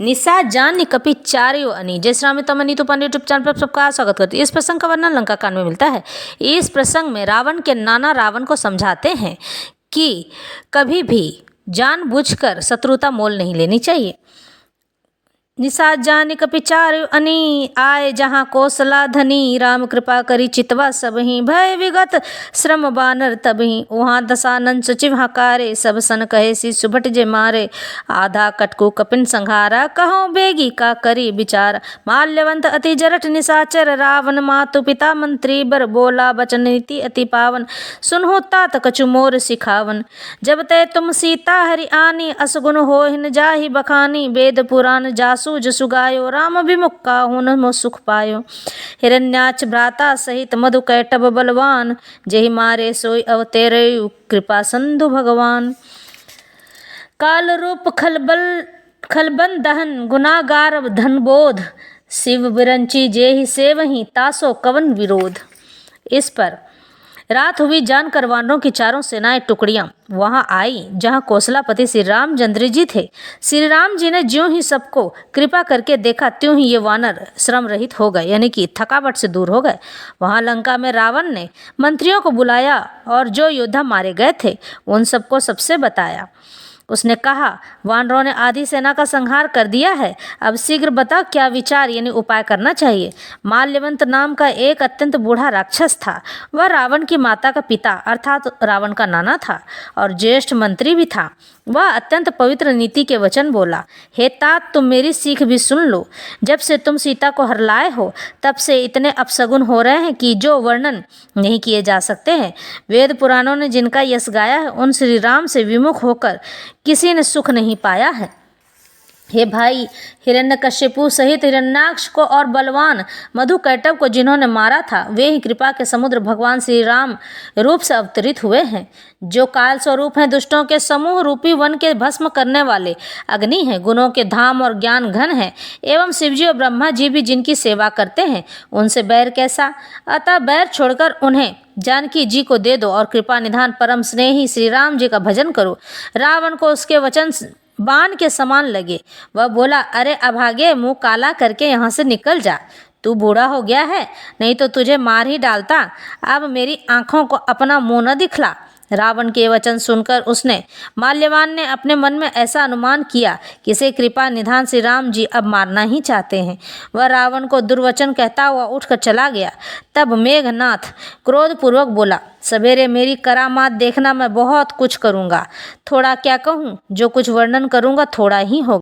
निशाचर कपि चार्यो अनि। जय श्री राम। तमन नीतू पांडे यूट्यूब चैनल पर सबका स्वागत करती है। इस प्रसंग का वर्णन लंका कांड में मिलता है। इस प्रसंग में रावण के नाना रावण को समझाते हैं कि कभी भी जानबूझकर शत्रुता मोल नहीं लेनी चाहिए। निशाचर कपि चार्यो अनि। आए जहाँ कौशला धनी। राम कृपा करी चितवा सबहि। भय विगत श्रम बानर तबहि। वहाँ दशानन सचिव हकारे। सब सन कहे सी सुभट जे मारे। आधा कटकु कपिन संहारा। कहो बेगी का करी विचार। माल्यवंत अति जरठ निशाचर। रावण मातु पिता मंत्री बर। बोला बचन नीति अति पावन। सुनहु तात कछु मोर सिखावन। जब ते तुम सीता हरि आनी। असगुन होहिन जाहि बखानी। वेद पुराण जासु जसु गायो। राम विमुख काहुन सुख पायो। हिरण्याक्ष भ्राता सहित मधु कैटभ बलवान। जेहि मारे सोई अवतेरयु कृपा सिंधु भगवान। काल रूप खलबन दहन। गुनागार धनबोध। शिव बिरंची जेहि सेवहि। तासो कवन विरोध। इस पर रात हुई जानकर वानरों की चारों सेनाएं टुकड़ियां वहां आई जहां कौशलापति श्री रामचंद्र जी थे। श्री राम जी ने ज्यों ही सबको कृपा करके देखा त्यों ही ये वानर श्रम रहित हो गए, यानी कि थकावट से दूर हो गए। वहां लंका में रावण ने मंत्रियों को बुलाया और जो योद्धा मारे गए थे उन सबको सबसे बताया। उसने कहा, वानरों ने आधी सेना का संहार कर दिया है। अब शीघ्र बता क्या विचार यानी उपाय करना चाहिए। माल्यवंत नाम का एक अत्यंत बूढ़ा राक्षस था। वह रावण की माता का पिता अर्थात रावण का नाना था और ज्येष्ठ मंत्री भी था। वह अत्यंत पवित्र नीति के वचन बोला। हे तात, तुम मेरी सीख भी सुन लो। जब से तुम सीता को हरलाए हो तब से इतने अपशगुन हो रहे हैं कि जो वर्णन नहीं किए जा सकते हैं। वेद पुराणों ने जिनका यश गाया है उन श्री राम से विमुख होकर किसी ने सुख नहीं पाया है। हे भाई, हिरण्यकश्यपु सहित हिरण्याक्ष को और बलवान मधु कैटभ को जिन्होंने मारा था वे ही कृपा के समुद्र भगवान श्री राम रूप से अवतरित हुए हैं। जो काल स्वरूप हैं, दुष्टों के समूह रूपी वन के भस्म करने वाले अग्नि हैं, गुणों के धाम और ज्ञान घन हैं, एवं शिवजी और ब्रह्मा जी भी जिनकी सेवा करते हैं उनसे बैर कैसा। अतः बैर छोड़कर उन्हें जानकी जी को दे दो और कृपा निधान परम स्नेही श्री राम जी का भजन करो। रावण को उसके वचन बाण के समान लगे। वह बोला, अरे अभागे, मुंह काला करके यहाँ से निकल जा। तू बूढ़ा हो गया है, नहीं तो तुझे मार ही डालता। अब मेरी आंखों को अपना मुंह न दिखला। रावण के वचन सुनकर उसने माल्यवान ने अपने मन में ऐसा अनुमान किया कि इसे कृपा निधान श्री राम जी अब मारना ही चाहते हैं। वह रावण को दुर्वचन कहता हुआ उठकर चला गया। तब मेघनाथ क्रोधपूर्वक बोला, सवेरे मेरी करामात देखना, मैं बहुत कुछ करूँगा। थोड़ा क्या कहूँ, जो कुछ वर्णन करूँगा थोड़ा ही होगा।